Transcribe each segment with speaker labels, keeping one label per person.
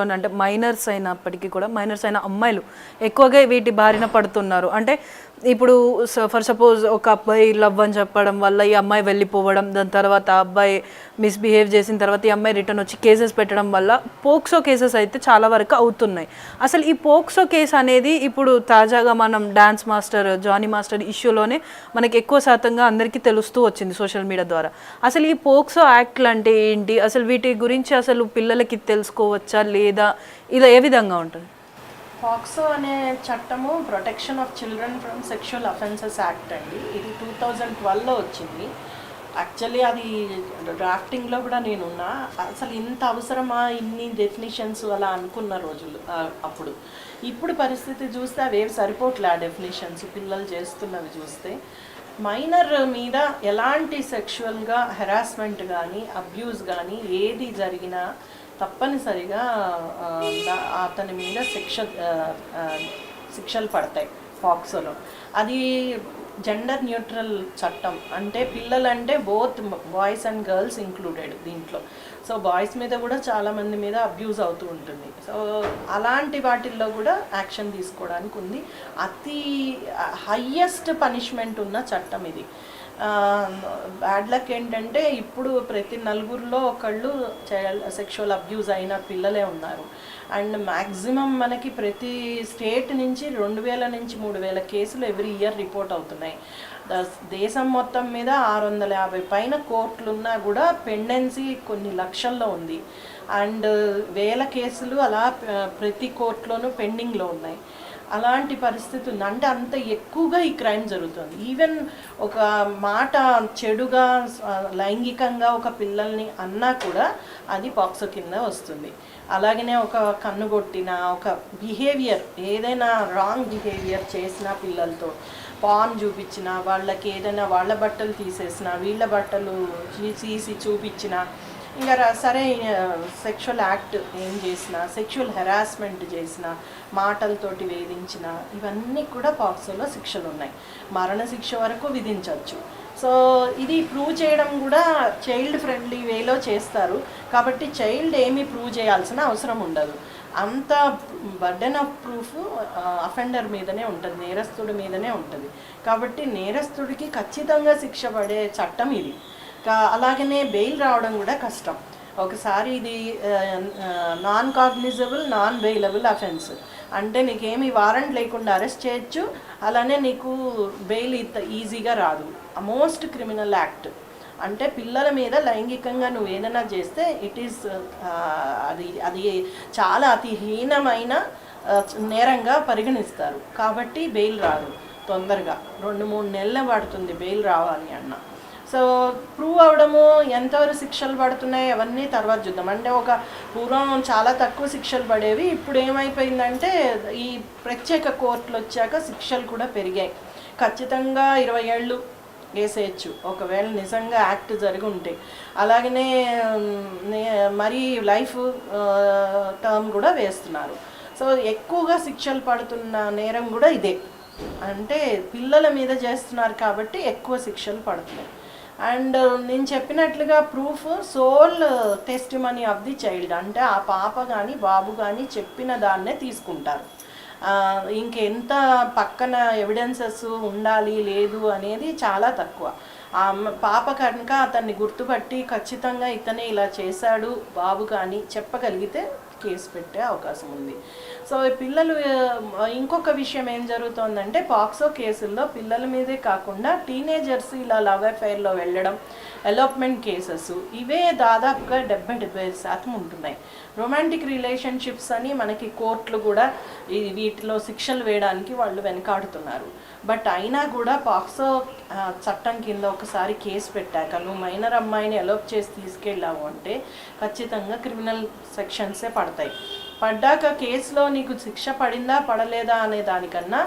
Speaker 1: అంటే మైనర్స్ అయినప్పటికీ కూడా మైనర్స్ అయిన అమ్మాయిలు ఎక్కువగా వీటి బారిన పడుతున్నారు. అంటే ఇప్పుడు ఫర్ సపోజ్ ఒక అబ్బాయి లవ్ అని చెప్పడం వల్ల ఈ అమ్మాయి వెళ్ళిపోవడం, దాని తర్వాత ఆ అబ్బాయి మిస్బిహేవ్ చేసిన తర్వాత ఈ అమ్మాయి రిటర్న్ వచ్చి కేసెస్ పెట్టడం వల్ల పోక్సో కేసెస్ అయితే చాలా వరకు అవుతున్నాయి. అసలు ఈ పోక్సో కేసు అనేది ఇప్పుడు తాజాగా మనం డాన్స్ మాస్టర్ జానీ మాస్టర్ ఇష్యూలోనే మనకి ఎక్కువ శాతంగా అందరికీ తెలుస్తూ వచ్చింది సోషల్ మీడియా ద్వారా. అసలు ఈ పోక్సో యాక్ట్లు అంటే ఏంటి, అసలు వీటి గురించి అసలు పిల్లలకి తెలుసుకోవచ్చా లేదా, ఇలా ఏ విధంగా ఉంటుంది?
Speaker 2: పాక్సో అనే చట్టము protection of children from sexual offences act అండి. ఇది 2012లో వచ్చింది. యాక్చువల్లీ అది డ్రాఫ్టింగ్లో కూడా నేనున్నా. అసలు ఇంత అవసరమా, ఇన్ని డెఫినేషన్స్ అలా అనుకున్న రోజులు అప్పుడు. ఇప్పుడు పరిస్థితి చూస్తే అవేవి సరిపోట్లే. ఆ డెఫినేషన్స్ పిల్లలు చేస్తున్నవి చూస్తే మైనర్ మీద ఎలాంటి సెక్షువల్గా హెరాస్మెంట్ కానీ అబ్యూస్ కానీ ఏది జరిగినా తప్పనిసరిగా అతని మీద శిక్షలు పడతాయి పాక్సోలో. అది జెండర్ న్యూట్రల్ చట్టం. అంటే పిల్లలంటే both boys and girls included దీంట్లో. సో బాయ్స్ మీద కూడా చాలామంది మీద అబ్యూజ్ అవుతూ ఉంటుంది. సో అలాంటి వాటిల్లో కూడా యాక్షన్ తీసుకోవడానికి ఉంది. అతి హయ్యెస్ట్ పనిష్మెంట్ ఉన్న చట్టం ఇది. బ్యాడ్ లక్ ఏంటంటే ఇప్పుడు ప్రతి నలుగురిలో ఒకళ్ళు సెక్షువల్ అబ్యూజ్ అయిన పిల్లలే ఉన్నారు. అండ్ మ్యాక్సిమం మనకి ప్రతి స్టేట్ నుంచి 2000 నుంచి 3000 కేసులు ఎవ్రీ ఇయర్ రిపోర్ట్ అవుతున్నాయి. దేశం మొత్తం మీద 650 పైన కోర్టులున్నా కూడా పెండెన్సీ కొన్ని లక్షల్లో ఉంది. అండ్ 1000 కేసులు అలా ప్రతి కోర్టులోనూ పెండింగ్లో ఉన్నాయి. అలాంటి పరిస్థితి ఉంది. అంటే అంత ఎక్కువగా ఈ క్రైమ్ జరుగుతుంది. ఈవెన్ ఒక మాట చెడుగా లైంగికంగా ఒక పిల్లల్ని అన్నా కూడా అది పాక్సో కింద వస్తుంది. అలాగనే ఒక కన్ను కొట్టిన, ఒక బిహేవియర్ ఏదైనా రాంగ్ బిహేవియర్ చేసిన పిల్లలతో పాన్ చూపించిన, వాళ్ళకి ఏదైనా వాళ్ళ బట్టలు తీసేసిన, వీళ్ళ బట్టలు తీసి చూపించిన, ఇంకా సరే సెక్షువల్ యాక్ట్ ఏం చేసిన, సెక్షువల్ హెరాస్మెంట్ చేసిన, మాటలతోటి వేధించిన, ఇవన్నీ కూడా పాక్సోలో శిక్షలు ఉన్నాయి. మరణశిక్ష వరకు విధించవచ్చు. సో ఇది ప్రూవ్ చేయడం కూడా చైల్డ్ ఫ్రెండ్లీ వేలో చేస్తారు. కాబట్టి చైల్డ్ ఏమీ ప్రూవ్ చేయాల్సిన అవసరం ఉండదు. అంత బర్డెన్ ఆఫ్ ప్రూఫ్ అఫెండర్ మీదనే ఉంటుంది, నేరస్తుడి మీదనే ఉంటుంది. కాబట్టి నేరస్తుడికి ఖచ్చితంగా శిక్ష పడే చట్టం ఇది. అలాగనే బెయిల్ రావడం కూడా కష్టం. ఒకసారి ఇది non cognisable non bailable offence. అంటే నీకేమి వారెంట్ లేకుండా అరెస్ట్ చేయొచ్చు, అలానే నీకు బెయిల్ ఈజీగా రాదు. Most criminal act. అంటే పిల్లల మీద లైంగికంగా నువ్వు ఏదైనా చేస్తే ఇట్ ఈస్ అది చాలా అతి హీనమైన నేరంగా పరిగణిస్తారు. కాబట్టి బెయిల్ రాదు తొందరగా. 2-3 నెలలు పడుతుంది బెయిల్ రావాలి అన్న. సో ప్రూవ్ అవడము, ఎంతవరకు శిక్షలు పడుతున్నాయి అవన్నీ తర్వాత చూద్దాం. అంటే ఒక పూర్వం చాలా తక్కువ శిక్షలు పడేవి. ఇప్పుడు ఏమైపోయిందంటే ఈ ప్రత్యేక కోర్టులు వచ్చాక శిక్షలు కూడా పెరిగాయి. ఖచ్చితంగా 20 ఏళ్ళు వేసేయచ్చు ఒకవేళ నిజంగా యాక్ట్ జరిగి ఉంటే. అలాగనే మరీ లైఫ్ టర్మ్ కూడా వేస్తున్నారు. సో ఎక్కువగా శిక్షలు పడుతున్న నేరం కూడా ఇదే. అంటే పిల్లల మీద చేస్తున్నారు కాబట్టి ఎక్కువ శిక్షలు పడుతున్నాయి. అండ్ నేను చెప్పినట్లుగా proof sole testimony of the child. అంటే ఆ పాప కానీ బాబు కానీ చెప్పిన దాన్నే తీసుకుంటారు. ఇంకెంత పక్కన ఎవిడెన్సెస్ ఉండాలి లేదు అనేది చాలా తక్కువ. ఆ పాప కనుక అతన్ని గుర్తుపట్టి ఖచ్చితంగా ఇతనే ఇలా చేశాడు బాబు కానీ చెప్పగలిగితే కేసు పెట్టే అవకాశం ఉంది. సో పిల్లలు, ఇంకొక విషయం ఏం జరుగుతుందంటే పాక్సో కేసుల్లో పిల్లల మీదే కాకుండా టీనేజర్స్ ఇలా లవ్ అఫైర్లో వెళ్ళడం, ఎలోప్మెంట్ కేసెస్, ఇవే దాదాపుగా 70-75% ఉంటున్నాయి. రొమాంటిక్ రిలేషన్షిప్స్ అని మనకి కోర్టులు కూడా వీటిలో శిక్షలు వేయడానికి వాళ్ళు వెనకాడుతున్నారు. బట్ అయినా కూడా పాక్సో చట్టం కింద ఒకసారి కేసు పెట్టాక నువ్వు మైనర్ అమ్మాయిని ఎలోప్ చేసి తీసుకెళ్ళావు అంటే ఖచ్చితంగా క్రిమినల్ సెక్షన్సే పడతాయి. పడ్డాక కేసులో నీకు శిక్ష పడిందా పడలేదా అనే దానికన్నా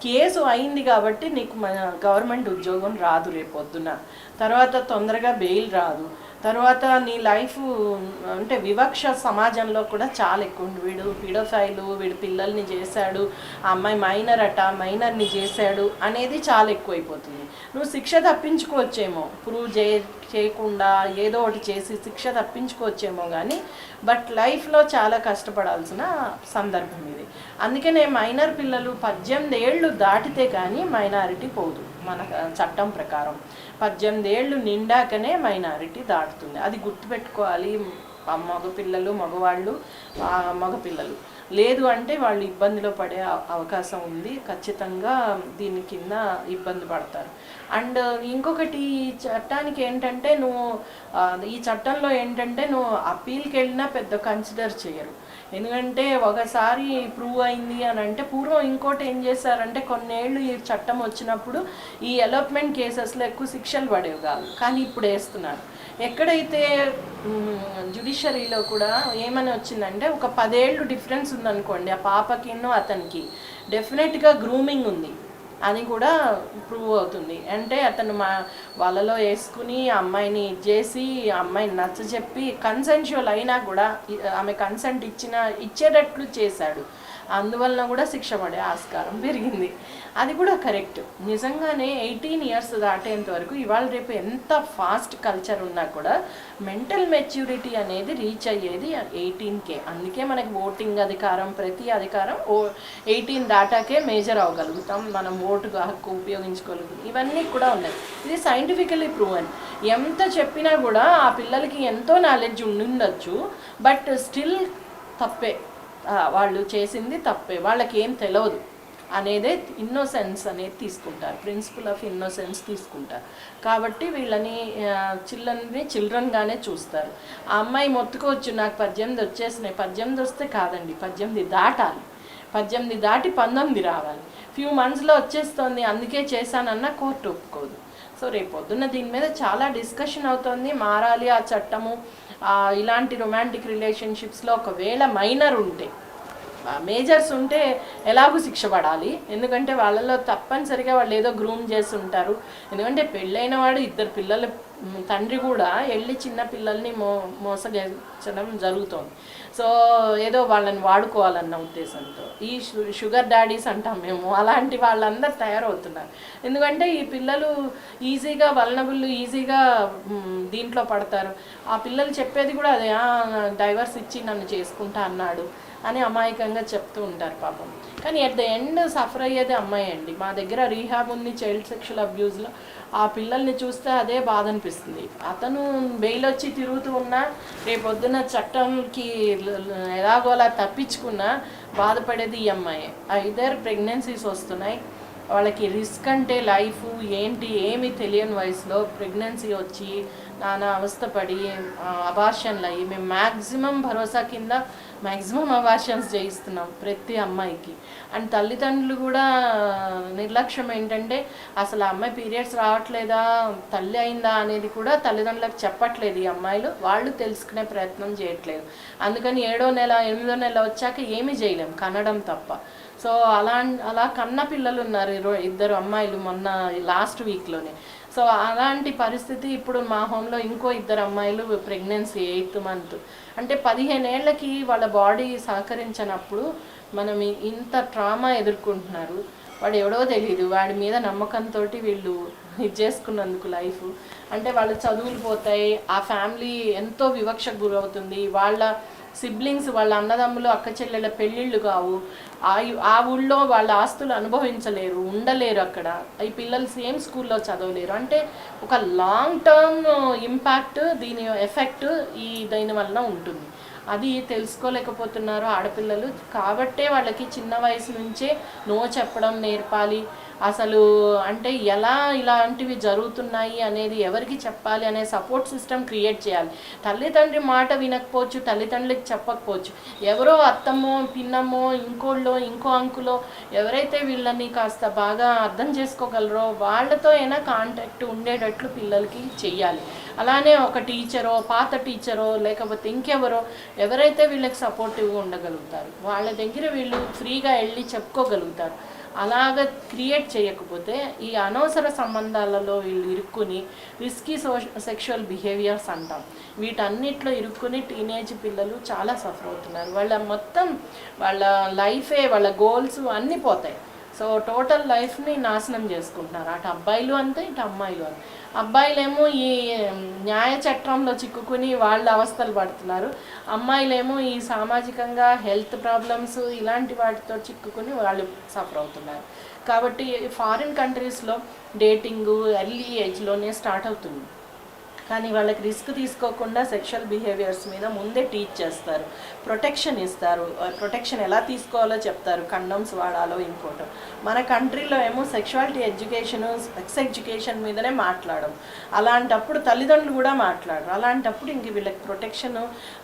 Speaker 2: కేసు అయింది కాబట్టి నీకు గవర్నమెంట్ ఉద్యోగం రాదు రేపొద్దున, తర్వాత తొందరగా బెయిల్ రాదు. తర్వాత నీ లైఫ్ అంటే వివక్ష సమాజంలో కూడా చాలా ఎక్కువ ఉంది. వీడు పిడోఫైలు, వీడు పిల్లల్ని చేశాడు, ఆ అమ్మాయి మైనర్ అట, మైనర్ని చేశాడు అనేది చాలా ఎక్కువైపోతుంది. నువ్వు శిక్ష తప్పించుకోవచ్చేమో, ప్రూవ్ చేయకుండా ఏదో ఒకటి చేసి శిక్ష తప్పించుకోవచ్చేమో కానీ బట్ లైఫ్లో చాలా కష్టపడాల్సిన సందర్భం ఇది. అందుకనే మైనర్ పిల్లలు 18 ఏళ్ళు దాటితే కానీ మైనారిటీ పోదు. మన చట్టం ప్రకారం 18 ఏళ్ళు నిండాకనే మైనారిటీ దాటుతుంది. అది గుర్తుపెట్టుకోవాలి మగపిల్లలు, మగవాళ్ళు, మగపిల్లలు. లేదు అంటే వాళ్ళు ఇబ్బందిలో పడే అవకాశం ఉంది. ఖచ్చితంగా దీని కింద ఇబ్బంది పడతారు. అండ్ ఇంకొకటి చట్టానికి ఏంటంటే ఈ చట్టంలో ఏంటంటే నువ్వు అప్పీల్కి వెళ్ళినా పెద్ద కన్సిడర్ చేయరు. ఎందుకంటే ఒకసారి ప్రూవ్ అయింది అని అంటే, పూర్వం ఇంకోటి ఏం చేశారంటే కొన్నేళ్ళు ఈ చట్టం వచ్చినప్పుడు ఈ ఎలోప్మెంట్ కేసెస్లో ఎక్కువ శిక్షలు పడేవి కాదు, కానీ ఇప్పుడు వేస్తున్నారు. ఎక్కడైతే జ్యుడిషియరీలో కూడా ఏమని వచ్చిందంటే ఒక 10 ఏళ్ళు డిఫరెన్స్ ఉందనుకోండి, ఆ పాపకిను అతనికి డెఫినెట్గా గ్రూమింగ్ ఉంది అని కూడా ప్రూవ్ అవుతుంది. అంటే అతను వాళ్ళలో వేసుకుని అమ్మాయిని చేసి అమ్మాయిని నచ్చజెప్పి కన్సెన్షువల్ అయినా కూడా ఆమె కన్సెంట్ ఇచ్చేటట్లు చేశాడు. అందువలన కూడా శిక్ష పడే ఆస్కారం పెరిగింది. అది కూడా కరెక్ట్. నిజంగానే 18 ఇయర్స్ దాటేంత వరకు ఇవాళ రేపు ఎంత ఫాస్ట్ కల్చర్ ఉన్నా కూడా మెంటల్ మెచ్యూరిటీ అనేది రీచ్ అయ్యేది 18కే. అందుకే మనకి ఓటింగ్ అధికారం, ప్రతి అధికారం 18 దాటాకే మేజర్ అవ్వగలుగుతాం, మనం ఓటు హక్కు ఉపయోగించుకోగలుగుతాం. ఇవన్నీ కూడా ఉన్నాయి. ఇది సైంటిఫికలీ ప్రూవెన్. ఎంత చెప్పినా కూడా ఆ పిల్లలకి ఎంతో నాలెడ్జ్ ఉండొచ్చు, బట్ స్టిల్ తప్పే, వాళ్ళు చేసింది తప్పే, వాళ్ళకి ఏం తెలియదు అనేదే ఇన్నోసెన్స్ అనేది తీసుకుంటారు, ప్రిన్సిపల్ ఆఫ్ ఇన్నోసెన్స్ తీసుకుంటారు. కాబట్టి వీళ్ళని చిల్డ్రన్గానే చూస్తారు. ఆ అమ్మాయి మొత్తుకోవచ్చు నాకు 18 వచ్చేసినాయి, 18 వస్తే కాదండి, 18 దాటాలి, 18 దాటి 19 రావాలి. ఫ్యూ మంత్స్లో వచ్చేస్తుంది అందుకే చేశానన్న కోర్టు ఒప్పుకోదు. సో రేపొద్దున్న దీని మీద చాలా డిస్కషన్ అవుతుంది, మారాలి ఆ చట్టము. ఇలాంటి రొమాంటిక్ రిలేషన్షిప్స్లో ఒకవేళ మైనర్ ఉంటే, మేజర్స్ ఉంటే ఎలాగూ శిక్ష పడాలి. ఎందుకంటే వాళ్ళలో తప్పనిసరిగా వాళ్ళు ఏదో గ్రూమ్ చేసి ఉంటారు. ఎందుకంటే పెళ్ళైన వాడు 2 పిల్లల తండ్రి కూడా వెళ్ళి చిన్న పిల్లల్ని మోసగించడం జరుగుతుంది. సో ఏదో వాళ్ళని వాడుకోవాలన్న ఉద్దేశంతో ఈ షుగర్ డాడీస్ అంటాం మేము, అలాంటి వాళ్ళందరూ తయారవుతున్నారు. ఎందుకంటే ఈ పిల్లలు ఈజీగా వల్నబుల్, ఈజీగా దీంట్లో పడతారు. ఆ పిల్లలు చెప్పేది కూడా అదే, డైవర్స్ ఇచ్చి నన్ను చేసుకుంటా అన్నాడు అని అమాయకంగా చెప్తూ ఉంటారు పాపం. కానీ ఎట్ ద ఎండ్ సఫర్ అయ్యేది అమ్మాయి అండి. మా దగ్గర రీహాబ్ ఉంది చైల్డ్ సెక్షువల్ అబ్యూస్లో. ఆ పిల్లల్ని చూస్తే అదే బాధ అనిపిస్తుంది. అతను బెయిల్ వచ్చి తిరుగుతూ ఉన్నా, రేపొద్దున చట్టంకి ఎలాగోలా తప్పించుకున్నా బాధపడేది ఈ అమ్మాయి. ఐదర్ ప్రెగ్నెన్సీస్ వస్తున్నాయి, వాళ్ళకి రిస్క్ అంటే లైఫ్ ఏంటి ఏమి తెలియని వయసులో ప్రెగ్నెన్సీ వచ్చి నానా అవస్థపడి అబార్షన్లు అయ్యి, మేము మ్యాక్సిమం భరోసా కింద మ్యాక్సిమం అబార్షన్స్ చేయిస్తున్నాం ప్రతి అమ్మాయికి. అండ్ తల్లిదండ్రులు కూడా నిర్లక్ష్యం ఏంటంటే అసలు ఆ అమ్మాయి పీరియడ్స్ రావట్లేదా, తల్లి అయిందా అనేది కూడా తల్లిదండ్రులకు చెప్పట్లేదు ఈ అమ్మాయిలు. వాళ్ళు తెలుసుకునే ప్రయత్నం చేయట్లేదు. అందుకని 7వ నెల 8వ నెల వచ్చాక ఏమీ చేయలేం, కనడం తప్ప. సో అలా కన్న పిల్లలు ఉన్నారు 2 అమ్మాయిలు మొన్న లాస్ట్ వీక్లోనే. సో అలాంటి పరిస్థితి ఇప్పుడు మా హోమ్లో ఇంకో 2 అమ్మాయిలు ప్రెగ్నెన్సీ 8th మంత్. అంటే 15 ఏళ్ళకి వాళ్ళ బాడీ సహకరించినప్పుడు మనం ఇంత ట్రామా ఎదుర్కొంటున్నారు. వాడు ఎవడో తెలియదు, వాడి మీద నమ్మకంతో వీళ్ళు ఇది చేసుకున్నందుకు లైఫ్ అంటే వాళ్ళ చదువులు పోతాయి, ఆ ఫ్యామిలీ ఎంతో వివక్షకు గురవుతుంది, వాళ్ళ సిబ్లింగ్స్, వాళ్ళ అన్నదమ్ములు అక్క చెల్లెళ్ళ పెళ్ళిళ్ళు కావు, ఆ ఊళ్ళో వాళ్ళ ఆస్తులు అనుభవించలేరు, ఉండలేరు అక్కడ, ఈ పిల్లలు సేమ్ స్కూల్లో చదవలేరు. అంటే ఒక లాంగ్ టర్మ్ ఇంపాక్ట్, దీని ఎఫెక్ట్ దీని వలన ఉంటుంది. అది తెలుసుకోలేకపోతున్నారు ఆడపిల్లలు. కాబట్టే వాళ్ళకి చిన్న వయసు నుంచే నో చెప్పడం నేర్పాలి. అసలు అంటే ఎలా ఇలాంటివి జరుగుతున్నాయి అనేది ఎవరికి చెప్పాలి అనే సపోర్ట్ సిస్టమ్ క్రియేట్ చేయాలి. తల్లిదండ్రి మాట వినకపోవచ్చు, తల్లిదండ్రులకి చెప్పకపోవచ్చు, ఎవరో అత్తమ్మో పిన్నమ్మో ఇంకోళ్ళో ఇంకో అంకులో ఎవరైతే వీళ్ళని కాస్త బాగా అర్థం చేసుకోగలరో వాళ్ళతో అయినా కాంటాక్ట్ ఉండేటట్లు పిల్లలకి చెయ్యాలి. అలానే ఒక టీచరో, పాత టీచరో, లేకపోతే ఇంకెవరో ఎవరైతే వీళ్ళకి సపోర్టివ్గా ఉండగలుగుతారు వాళ్ళ దగ్గర వీళ్ళు ఫ్రీగా వెళ్ళి చెప్పుకోగలుగుతారు. అలాగ క్రియేట్ చేయకపోతే ఈ అనవసర సంబంధాలలో వీళ్ళు ఇరుక్కుని రిస్కీ సెక్షువల్ బిహేవియర్స్ అంటాం, వీటన్నిటిలో ఇరుక్కుని టీనేజ్ పిల్లలు చాలా సఫర్ అవుతున్నారు. వాళ్ళ లైఫే, వాళ్ళ గోల్స్ అన్నీ పోతాయి. సో టోటల్ లైఫ్ని నాశనం చేసుకుంటున్నారు. అటు అబ్బాయిలు అంతే, ఇటు అమ్మాయిలు అంతే. అబ్బాయిలేమో ఈ న్యాయ చట్టంలో చిక్కుకుని వాళ్ళ అవస్థలు పడుతున్నారు, అమ్మాయిలేమో ఈ సామాజికంగా హెల్త్ ప్రాబ్లమ్స్ ఇలాంటి వాటితో చిక్కుకుని వాళ్ళు సఫర్ అవుతున్నారు. కాబట్టి ఫారిన్ కంట్రీస్లో డేటింగ్ ఎర్లీ ఏజ్లోనే స్టార్ట్ అవుతుంది, కానీ వాళ్ళకి రిస్క్ తీసుకోకుండా సెక్షువల్ బిహేవియర్స్ మీద ముందే టీచ్ చేస్తారు, ప్రొటెక్షన్ ఇస్తారు, ప్రొటెక్షన్ ఎలా తీసుకోవాలో చెప్తారు, కండమ్స్ వాడాలో ఇంకోటో. మన కంట్రీలో ఏమో సెక్షువాలిటీ ఎడ్యుకేషను, సెక్స్ ఎడ్యుకేషన్ మీదనే మాట్లాడడం. అలాంటప్పుడు తల్లిదండ్రులు కూడా మాట్లాడరు. అలాంటప్పుడు ఇంక వీళ్ళకి ప్రొటెక్షన్,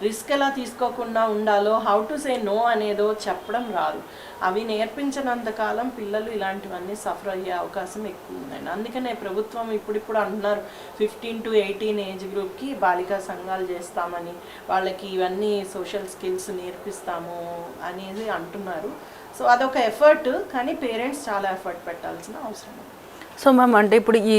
Speaker 2: రిస్క్ ఎలా తీసుకోకుండా ఉండాలో, హౌ టు సే నో అనేదో చెప్పడం రాదు. అవి నేర్పించినంతకాలం పిల్లలు ఇలాంటివన్నీ సఫర్ అయ్యే అవకాశం ఎక్కువ ఉందండి. అందుకనే ప్రభుత్వం ఇప్పుడిప్పుడు అంటున్నారు 15 to 18 ఏజ్ గ్రూప్కి బాలికా సంఘాలు చేస్తామని, వాళ్ళకి ఇవన్నీ సోషల్ స్కిల్స్ నేర్పిస్తాము అనేది అంటున్నారు. సో అదొక ఎఫర్ట్, కానీ పేరెంట్స్ చాలా ఎఫర్ట్ పెట్టాల్సిన అవసరం ఉంది.
Speaker 1: సో మ్యామ్, అంటే ఇప్పుడు ఈ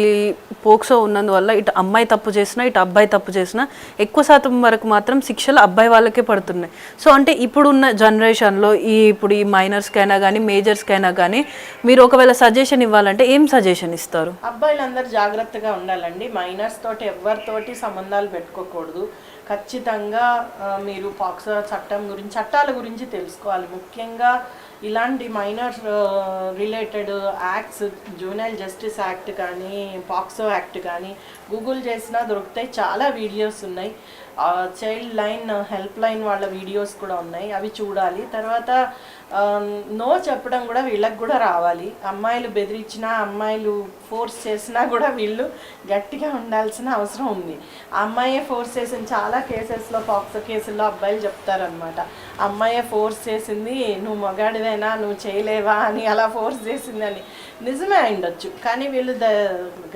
Speaker 1: పోక్సో ఉన్నందువల్ల ఇటు అమ్మాయి తప్పు చేసినా ఇటు అబ్బాయి తప్పు చేసినా ఎక్కువ శాతం వరకు మాత్రం శిక్షలు అబ్బాయి వాళ్ళకే పడుతున్నాయి. సో అంటే ఇప్పుడున్న జనరేషన్లో ఇప్పుడు ఈ మైనర్స్కైనా కానీ మేజర్స్కైనా కానీ మీరు ఒకవేళ సజెషన్ ఇవ్వాలంటే ఏం సజెషన్ ఇస్తారు?
Speaker 2: అబ్బాయిలందరూ జాగ్రత్తగా ఉండాలండి. మైనర్స్ తోటి ఎవరితోటి సంబంధాలు పెట్టుకోకూడదు. ఖచ్చితంగా మీరు పాక్సో చట్టాల గురించి తెలుసుకోవాలి. ముఖ్యంగా ఇలాంటి minor related acts, juvenile justice act కానీ పాక్సో యాక్ట్ కానీ గూగుల్ చేసినా దొరుకుతాయి. చాలా వీడియోస్ ఉన్నాయి. చైల్డ్ లైన్, హెల్ప్ లైన్ వాళ్ళ వీడియోస్ కూడా ఉన్నాయి, అవి చూడాలి. తర్వాత నో చెప్పడం కూడా వీళ్ళకి కూడా రావాలి. అమ్మాయిలు బెదిరించినా, అమ్మాయిలు ఫోర్స్ చేసినా కూడా వీళ్ళు గట్టిగా ఉండాల్సిన అవసరం ఉంది. అమ్మాయే ఫోర్స్ చేసింది, చాలా కేసెస్లో పాక్సో కేసుల్లో అబ్బాయిలు చెప్తారనమాట, అమ్మాయే ఫోర్స్ చేసింది, నువ్వు మగాడివేనా, నువ్వు చేయలేవా అని, అలా ఫోర్స్ చేసిందని. నిజమే అయిండొచ్చు, కానీ వీళ్ళు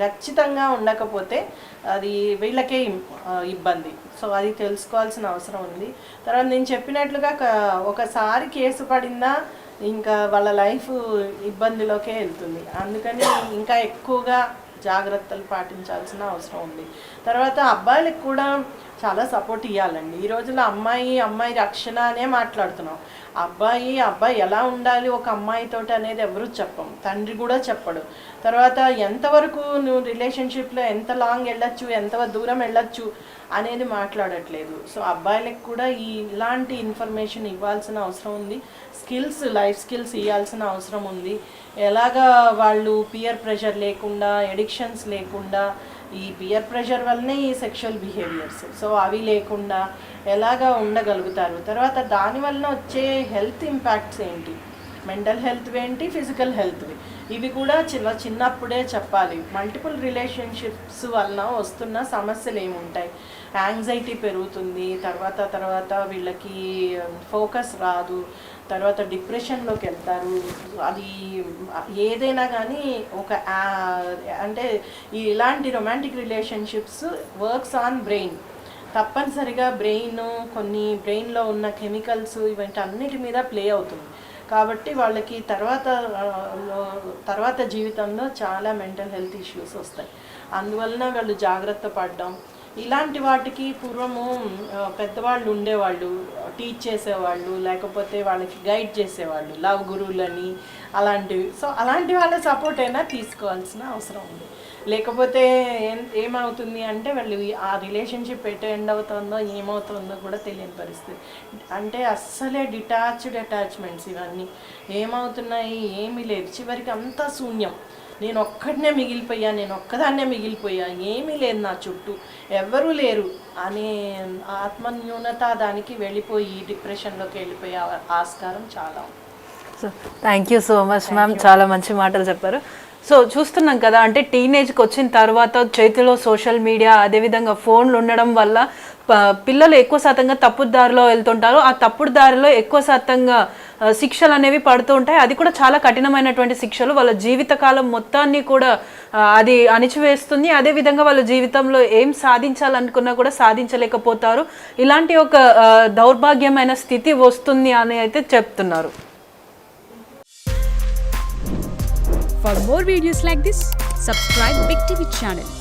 Speaker 2: ఖచ్చితంగా ఉండకపోతే అది వీళ్ళకే ఇబ్బంది. సో అది తెలుసుకోవాల్సిన అవసరం ఉంది. తర్వాత నేను చెప్పినట్లుగా ఒకసారి కేసు పడిందా ఇంకా వాళ్ళ లైఫ్ ఇబ్బందిలోకే వెళ్తుంది. అందుకని ఇంకా ఎక్కువగా జాగ్రత్తలు పాటించాల్సిన అవసరం ఉంది. తర్వాత అబ్బాయిలకు కూడా చాలా సపోర్ట్ ఇవ్వాలండి. ఈ రోజుల్లో అమ్మాయి రక్షణ అనే మాట్లాడుతున్నాం. అబ్బాయి ఎలా ఉండాలి ఒక అమ్మాయితోటి అనేది ఎవరు చెప్పం, తండ్రి కూడా చెప్పడు. తర్వాత ఎంతవరకు నువ్వు రిలేషన్షిప్లో ఎంత లాంగ్ వెళ్ళొచ్చు, ఎంత దూరం వెళ్ళొచ్చు అనేది మాట్లాడట్లేదు. సో అబ్బాయిలకు కూడా ఇలాంటి ఇన్ఫర్మేషన్ ఇవ్వాల్సిన అవసరం ఉంది. స్కిల్స్, లైఫ్ స్కిల్స్ ఇవ్వాల్సిన అవసరం ఉంది. ఎలాగా వాళ్ళు పియర్ ప్రెషర్ లేకుండా, ఎడిక్షన్స్ లేకుండా, ఈ పియర్ ప్రెషర్ వల్లనే ఈ సెక్షువల్ బిహేవియర్స్, సో అవి లేకుండా ఎలాగా ఉండగలుగుతారు. తర్వాత దానివల్ల వచ్చే హెల్త్ ఇంపాక్ట్స్ ఏంటి, మెంటల్ హెల్త్ ఏంటి, ఫిజికల్ హెల్త్వి, ఇవి కూడా చిన్నప్పుడే చెప్పాలి. మల్టిపుల్ రిలేషన్షిప్స్ వలన వస్తున్న సమస్యలు ఏముంటాయి, యాంగ్జైటీ పెరుగుతుంది, తర్వాత వీళ్ళకి ఫోకస్ రాదు, తర్వాత డిప్రెషన్లోకి వెళ్తారు. అది ఏదైనా కానీ అంటే ఇలాంటి romantic relationships works on brain. తప్పనిసరిగా బ్రెయిన్లో ఉన్న కెమికల్స్ ఇవన్నిటి మీద ప్లే అవుతుంది. కాబట్టి వాళ్ళకి తర్వాత జీవితంలో చాలా మెంటల్ హెల్త్ ఇష్యూస్ వస్తాయి. అందువలన వాళ్ళు జాగ్రత్త పడడం. ఇలాంటి వాటికి పూర్వము పెద్దవాళ్ళు ఉండేవాళ్ళు, టీచ్ చేసేవాళ్ళు, లేకపోతే వాళ్ళకి గైడ్ చేసేవాళ్ళు, లవ్ గురువులని అలాంటివి. సో అలాంటి వాళ్ళ సపోర్ట్ అయినా తీసుకోవాల్సిన అవసరం ఉంది. లేకపోతే ఏమవుతుంది అంటే వాళ్ళు ఆ రిలేషన్షిప్ ఎండ్ అవుతుందో ఏమవుతుందో కూడా తెలియని పరిస్థితి. అంటే అస్సలే డిటాచ్డ్ అటాచ్మెంట్స్ ఇవన్నీ ఏమవుతున్నాయి, ఏమీ లేదు. చివరికి అంతా శూన్యం, నేను ఒక్కదాన్నే మిగిలిపోయా, ఏమీ లేదు నా చుట్టూ, ఎవరూ లేరు అనే ఆత్మన్యూనత దానికి వెళ్ళిపోయి డిప్రెషన్లోకి వెళ్ళిపోయే ఆస్కారం చాలా ఉంది.
Speaker 1: So thank you so much ma'am, చాలా మంచి మాటలు చెప్పారు. సో చూస్తున్నాం కదా, అంటే టీనేజ్కి వచ్చిన తర్వాత చేతిలో సోషల్ మీడియా, అదేవిధంగా ఫోన్లు ఉండడం వల్ల పిల్లలు ఎక్కువ శాతంగా తప్పుడు దారిలో వెళ్తుంటారు. ఆ తప్పుడు దారిలో ఎక్కువ శాతంగా శిక్షలు అనేవి పడుతూ ఉంటాయి. అది కూడా చాలా కఠినమైనటువంటి శిక్షలు. వాళ్ళ జీవితకాలం మొత్తాన్ని కూడా అది అణిచివేస్తుంది. అదేవిధంగా వాళ్ళ జీవితంలో ఏం సాధించాలనుకున్నా కూడా సాధించలేకపోతారు. ఇలాంటి ఒక దౌర్భాగ్యమైన స్థితి వస్తుంది అని అయితే చెప్తున్నారు.
Speaker 3: For more videos like this, subscribe Big TV channel.